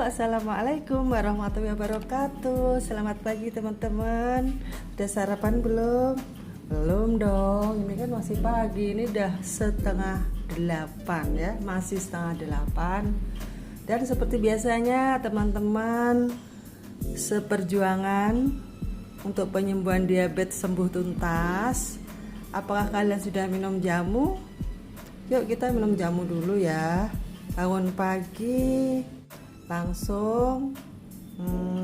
Assalamualaikum warahmatullahi wabarakatuh. Selamat pagi teman-teman. Udah sarapan belum? Belum dong, ini kan masih pagi. Ini udah setengah 8 ya, masih setengah 8. Dan seperti biasanya teman-teman, seperjuangan untuk penyembuhan diabetes sembuh tuntas. Apakah kalian sudah minum jamu? Yuk kita minum jamu dulu ya. Bangun pagi langsung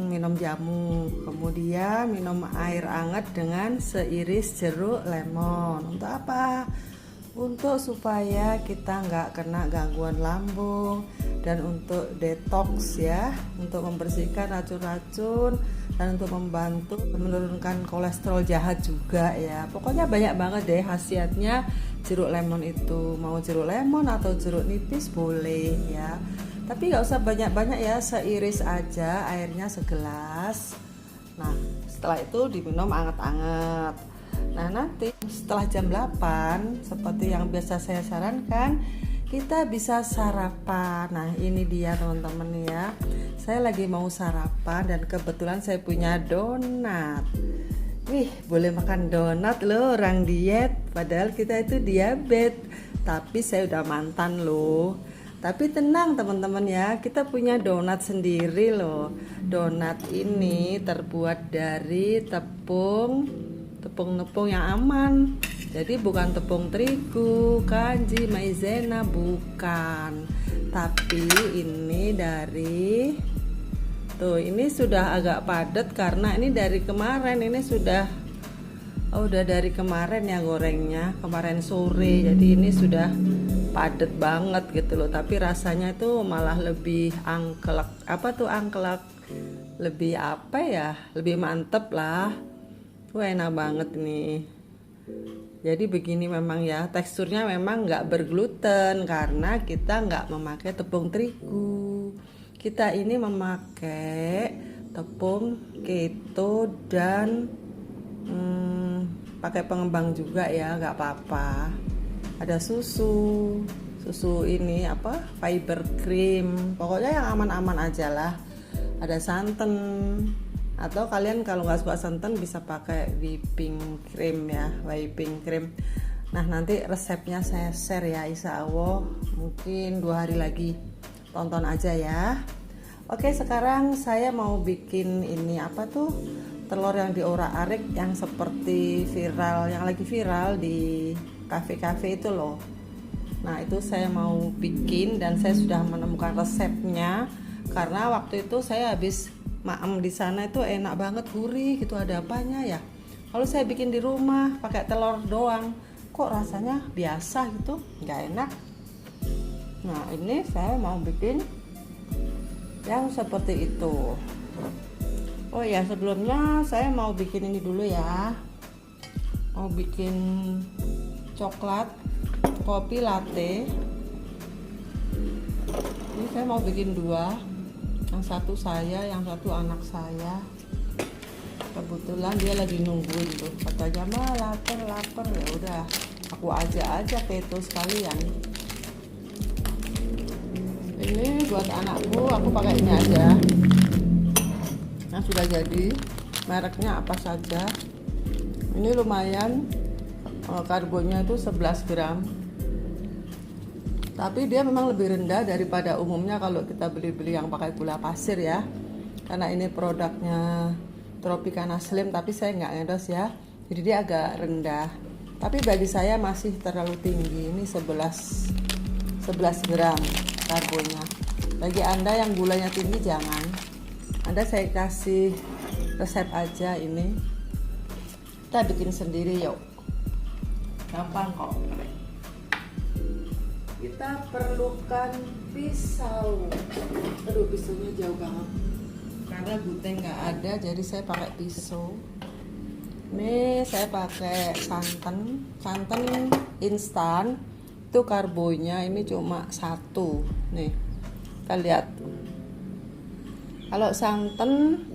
minum jamu, kemudian minum air hangat dengan seiris jeruk lemon. Untuk apa? Untuk supaya kita nggak kena gangguan lambung dan untuk detox ya, untuk membersihkan racun-racun dan untuk membantu menurunkan kolesterol jahat juga ya. Pokoknya banyak banget deh khasiatnya jeruk lemon itu. Mau jeruk lemon atau jeruk nipis boleh ya, tapi nggak usah banyak-banyak ya, seiris aja, airnya segelas. Nah setelah itu diminum anget-anget. Nah nanti setelah jam 8 seperti yang biasa saya sarankan, kita bisa sarapan. Nah ini dia teman-teman ya, saya lagi mau sarapan dan kebetulan saya punya donat. Wih, boleh makan donat loh orang diet, padahal kita itu diabetes. Tapi saya udah mantan loh. Tapi tenang teman-teman ya, kita punya donat sendiri loh. Donat ini terbuat dari tepung yang aman. Jadi bukan tepung terigu, kanji, maizena, bukan. Tapi ini dari ini sudah agak padat karena ini dari kemarin. Ini udah dari kemarin ya gorengnya, kemarin sore. Jadi ini sudah padat banget gitu loh. Tapi rasanya itu malah lebih angklek. Angklek? Lebih lebih mantep lah. Wah enak banget nih. Jadi begini memang ya, teksturnya memang nggak bergluten karena kita nggak memakai tepung terigu. Kita ini memakai tepung keto dan pakai pengembang juga ya, nggak apa-apa. Ada susu ini fiber cream, pokoknya yang aman-aman aja lah. Ada santan, atau kalian kalau nggak suka santan bisa pakai whipping cream ya, whipping cream. Nah nanti resepnya saya share ya, insya Allah mungkin 2 hari lagi, tonton aja ya. Oke, sekarang saya mau bikin ini telur yang diorak-arik yang seperti viral, yang lagi viral di kafe-kafe itu loh. Nah itu saya mau bikin dan saya sudah menemukan resepnya karena waktu itu saya habis maem di sana, itu enak banget, gurih gitu, ada apanya ya. Kalau saya bikin di rumah pakai telur doang, kok rasanya biasa gitu, nggak enak. Nah ini saya mau bikin yang seperti itu. Oh ya, sebelumnya saya mau bikin ini dulu ya, mau bikin coklat kopi latte. Ini saya mau bikin 2, yang satu saya, yang satu anak saya. Kebetulan dia lagi nungguin tuh, katanya mah lapar ya udah aku aja keto sekalian. Ini buat anakku, aku pakai ini aja yang sudah jadi, mereknya apa saja. Ini lumayan, karbonya itu 11 gram, tapi dia memang lebih rendah daripada umumnya kalau kita beli yang pakai gula pasir ya, karena ini produknya Tropicana Slim, tapi saya nggak endorse ya, jadi dia agak rendah. Tapi bagi saya masih terlalu tinggi, ini 11 gram karbonya. Bagi Anda yang gulanya tinggi jangan. Anda saya kasih resep aja ini. Kita bikin sendiri yuk. Gampang kok. Kita perlukan pisau. Aduh, pisaunya jauh banget. Karena guteng nggak ada, jadi saya pakai pisau. Ini saya pakai santan instan. Itu karbonya ini cuma 1 nih, kita lihat. Kalau santan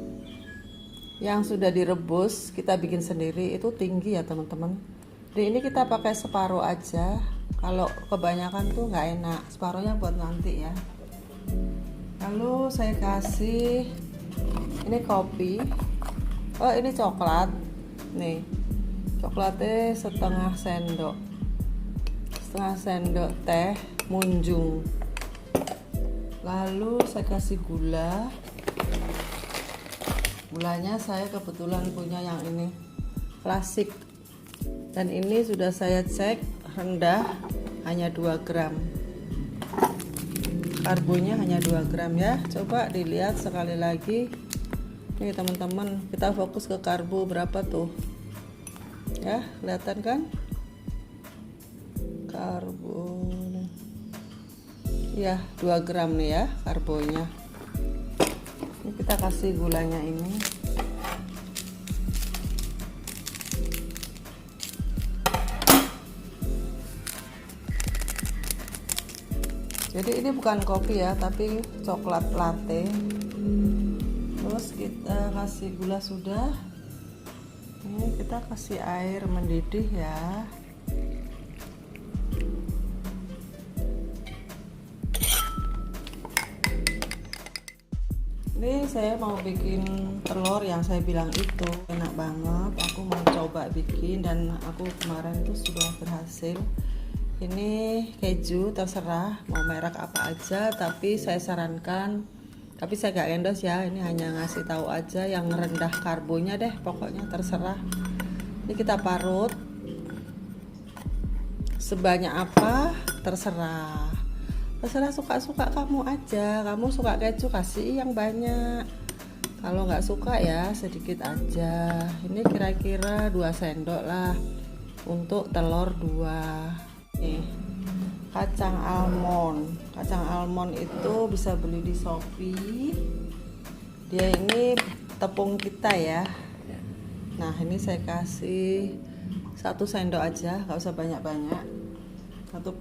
yang sudah direbus kita bikin sendiri itu tinggi ya teman-teman. Jadi ini kita pakai separuh aja, kalau kebanyakan tuh nggak enak. Separuhnya buat nanti ya. Lalu saya kasih ini kopi. Oh, ini coklat. Nih, coklatnya setengah sendok teh munjung. Lalu saya kasih gulanya saya kebetulan punya yang ini klasik, dan ini sudah saya cek rendah, hanya 2 gram, karbonya hanya 2 gram ya. Coba dilihat sekali lagi nih teman-teman, kita fokus ke karbo berapa tuh ya, kelihatan kan karbo ya, 2 gram nih ya karbonya. Ini kita kasih gulanya ini. Jadi ini bukan kopi ya, tapi coklat latte. Terus kita kasih gula sudah. Ini kita kasih air mendidih ya. Ini saya mau bikin telur yang saya bilang itu enak banget. Aku mau coba bikin dan aku kemarin tuh sudah berhasil. Ini keju, terserah mau merek apa aja, tapi saya sarankan, tapi saya gak endorse ya, ini hanya ngasih tahu aja yang rendah karbonya deh, pokoknya terserah. Ini kita parut sebanyak apa terserah, suka-suka kamu aja. Kamu suka keju kasih yang banyak, kalau nggak suka ya sedikit aja. Ini kira-kira 2 sendok lah untuk telur 2. Nih, kacang almond itu bisa beli di Shopee. Dia ini tepung kita ya. Nah, ini saya kasih 1 sendok aja, nggak usah banyak-banyak.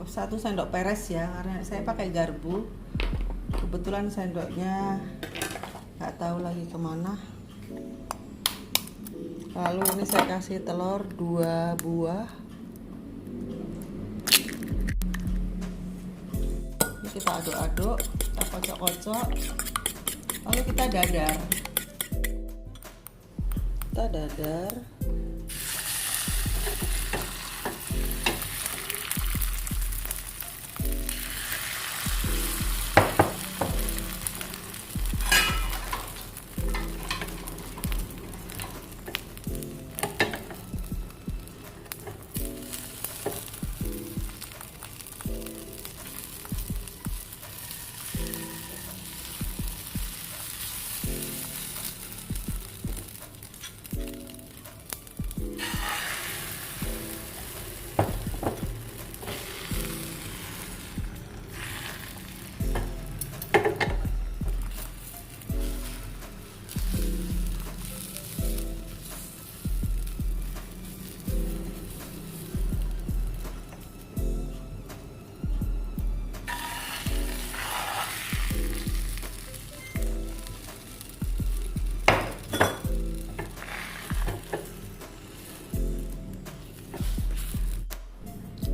Satu sendok peres ya, karena saya pakai garpu. Kebetulan sendoknya nggak tahu lagi kemana. Lalu ini saya kasih telur 2 buah. Ini kita aduk-aduk, kita kocok-kocok. Lalu kita dadar.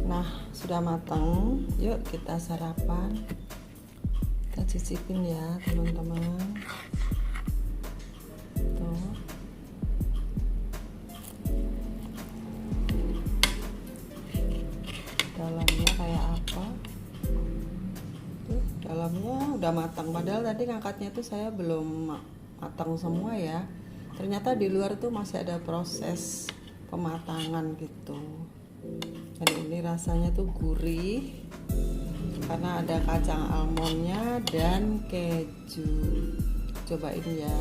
Nah, sudah matang. Yuk kita sarapan. Kita cicipin ya, teman-teman. Tuh. Dalamnya kayak apa? Tuh, dalamnya udah matang. Padahal tadi ngangkatnya tuh saya belum matang semua ya. Ternyata di luar tuh masih ada proses pematangan gitu. Dan ini rasanya tuh gurih karena ada kacang almondnya dan keju. Cobain ya.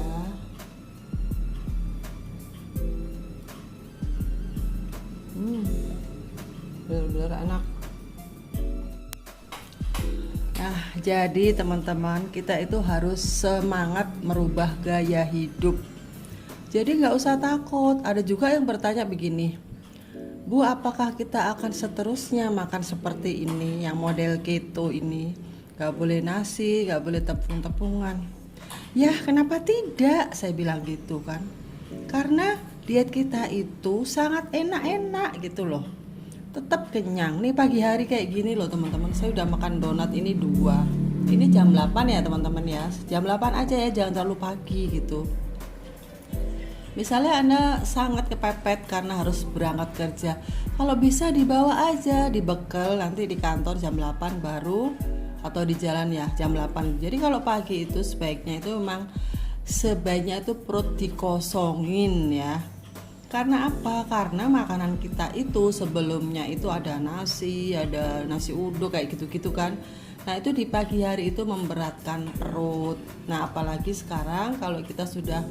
Bener-bener enak. Nah, jadi teman-teman, kita itu harus semangat merubah gaya hidup. Jadi nggak usah takut. Ada juga yang bertanya begini, Bu, apakah kita akan seterusnya makan seperti ini, yang model keto ini? Gak boleh nasi, gak boleh tepung-tepungan. Ya, kenapa tidak? Saya bilang gitu kan. Karena diet kita itu sangat enak-enak gitu loh. Tetap kenyang. Nih pagi hari kayak gini loh teman-teman. Saya udah makan donat ini 2. Ini jam 8 ya teman-teman ya, jam 8 aja ya, jangan terlalu pagi gitu. Misalnya Anda sangat kepepet karena harus berangkat kerja, kalau bisa dibawa aja, dibekal nanti di kantor jam 8 baru, atau di jalan ya jam 8. Jadi kalau pagi itu sebaiknya itu memang sebaiknya itu perut dikosongin ya. Karena apa? Karena makanan kita itu sebelumnya itu ada nasi uduk kayak gitu-gitu kan. Nah itu di pagi hari itu memberatkan perut. Nah apalagi sekarang kalau kita sudah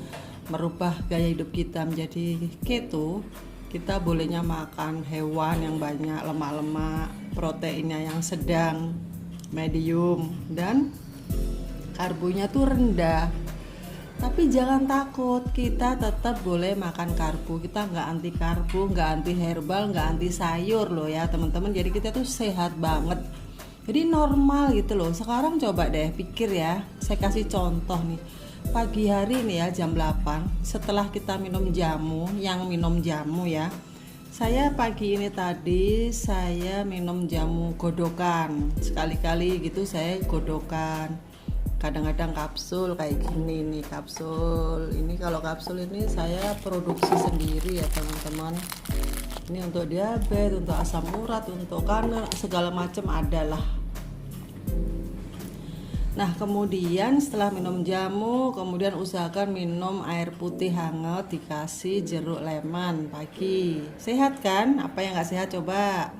merubah gaya hidup kita menjadi keto, kita bolehnya makan hewan yang banyak lemak-lemak, proteinnya yang sedang, medium, dan karbonya tuh rendah. Tapi jangan takut, kita tetap boleh makan karbo. Kita nggak anti karbo, nggak anti herbal, nggak anti sayur loh ya teman-teman. Jadi kita tuh sehat banget. Jadi normal gitu loh. Sekarang coba deh pikir ya, saya kasih contoh nih. Pagi hari nih ya jam 8, setelah kita minum jamu, yang minum jamu ya. Saya pagi ini tadi saya minum jamu godokan. Sekali-kali gitu saya godokan. Kadang-kadang kapsul kayak gini nih, kapsul ini. Kalau kapsul ini saya produksi sendiri ya teman-teman. Ini untuk diabetes, untuk asam urat, untuk kanker, segala macam ada lah. Nah kemudian setelah minum jamu, kemudian usahakan minum air putih hangat dikasih jeruk lemon pagi. Sehat kan? Apa yang gak sehat coba.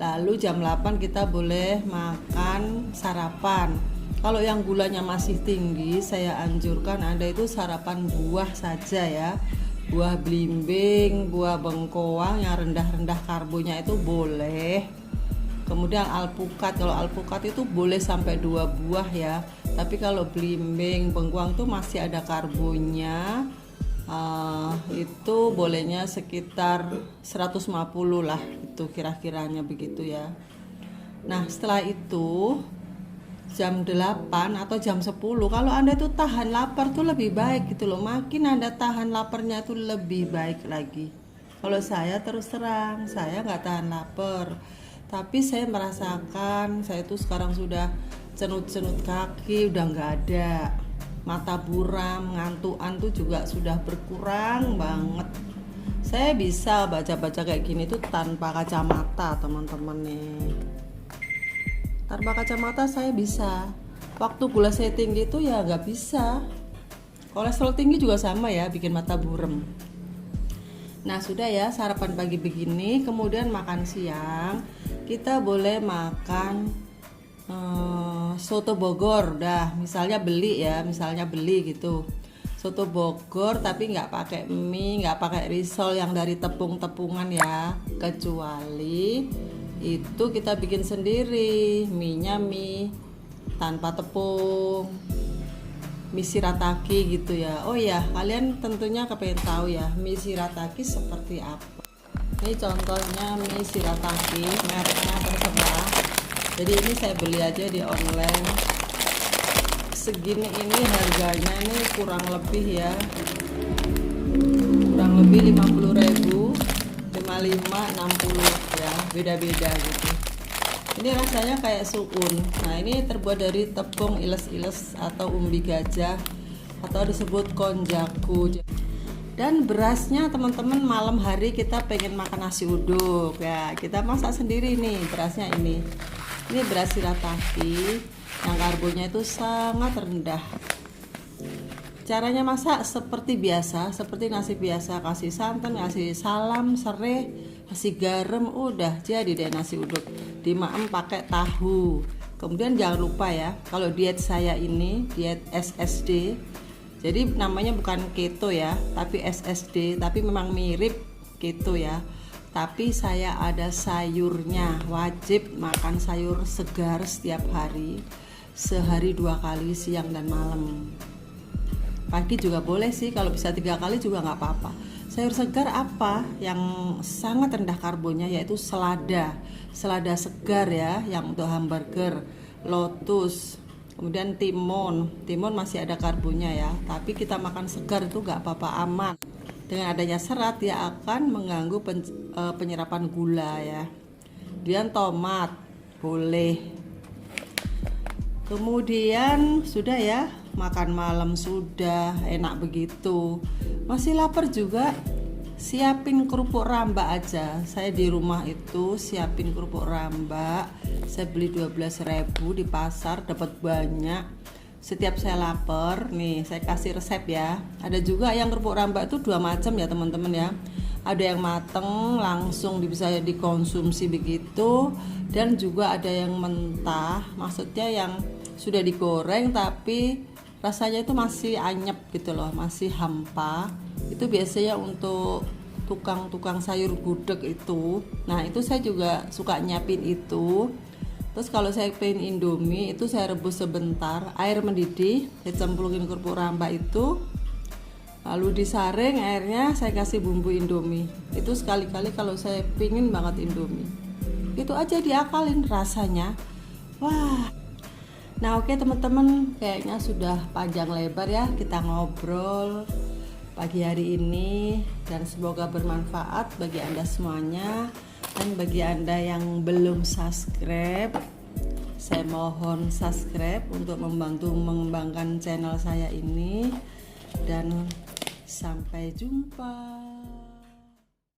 Lalu jam 8 kita boleh makan sarapan. Kalau yang gulanya masih tinggi, saya anjurkan Anda itu sarapan buah saja ya. Buah belimbing, buah bengkoang yang rendah-rendah karbonya itu boleh. Kemudian alpukat, kalau alpukat itu boleh sampai 2 buah ya. Tapi kalau belimbing, bengkoang tuh masih ada karbonya, itu bolehnya sekitar 150 lah, itu kira-kiranya begitu ya. Nah setelah itu jam 8 atau jam 10, kalau Anda itu tahan lapar tuh lebih baik gitu loh. Makin Anda tahan laparnya tuh lebih baik lagi. Kalau saya terus terang, saya nggak tahan lapar, tapi saya merasakan saya tuh sekarang sudah cenut-cenut kaki udah nggak ada, mata buram, ngantuan tuh juga sudah berkurang banget. Saya bisa baca-baca kayak gini tuh tanpa kacamata teman-teman nih. Tanpa kacamata saya bisa. Waktu gula saya tinggi itu ya nggak bisa. Kolesterol tinggi juga sama ya, bikin mata burem. Nah sudah ya, sarapan pagi begini. Kemudian makan siang kita boleh makan soto Bogor. Dah misalnya beli gitu soto Bogor, tapi nggak pakai mie, nggak pakai risol yang dari tepung-tepungan ya, kecuali itu kita bikin sendiri, mie-nya mie tanpa tepung, mie shirataki gitu ya. Oh ya, kalian tentunya kepengen tahu ya mie shirataki seperti apa. Ini contohnya mie shirataki, mereknya terserah. Jadi ini saya beli aja di online. Segini ini harganya ini kurang lebih 50.000, 55, 60 ya, beda-beda gitu. Ini rasanya kayak suun. Nah ini terbuat dari tepung iles-iles atau umbi gajah atau disebut konjaku. Dan berasnya teman-teman, malam hari kita pengen makan nasi uduk ya, kita masak sendiri nih berasnya ini. Ini beras shirataki yang karbonya itu sangat rendah. Caranya masak seperti biasa, seperti nasi biasa, kasih santan, kasih salam, serai, kasih garam, udah jadi deh nasi uduk. Dimaem pakai tahu. Kemudian jangan lupa ya, kalau diet saya ini diet SSD. Jadi namanya bukan keto ya, tapi SSD, tapi memang mirip keto ya. Tapi saya ada sayurnya, wajib makan sayur segar setiap hari, sehari 2 kali, siang dan malam. Pagi juga boleh sih, kalau bisa 3 kali juga nggak apa-apa. Sayur segar apa yang sangat rendah karbonnya, yaitu selada segar ya, yang untuk hamburger, lotus, kemudian timun masih ada karbonnya ya, tapi kita makan segar itu nggak apa-apa, aman. Dengan adanya serat dia akan mengganggu penyerapan gula ya. Kemudian tomat boleh. Kemudian sudah ya, makan malam sudah, enak begitu. Masih lapar juga, siapin kerupuk rambak aja. Saya di rumah itu siapin kerupuk rambak. Saya beli 12.000 di pasar, dapat banyak. Setiap saya lapar, nih saya kasih resep ya. Ada juga yang kerupuk rambak itu 2 macam ya teman-teman ya. Ada yang mateng langsung bisa dikonsumsi begitu, dan juga ada yang mentah, maksudnya yang sudah digoreng tapi rasanya itu masih anyep gitu loh, masih hampa. Itu biasanya untuk tukang-tukang sayur gudeg itu. Nah itu saya juga suka nyiapin itu. Terus kalau saya pengen indomie itu saya rebus sebentar, air mendidih, saya cemplungin kerupuk rambak itu, lalu disaring airnya, saya kasih bumbu indomie. Itu sekali-kali kalau saya pingin banget indomie, itu aja diakalin rasanya. Wah. Nah oke teman-teman, kayaknya sudah panjang lebar ya kita ngobrol pagi hari ini, dan semoga bermanfaat bagi Anda semuanya. Dan bagi Anda yang belum subscribe, saya mohon subscribe untuk membantu mengembangkan channel saya ini. Dan sampai jumpa.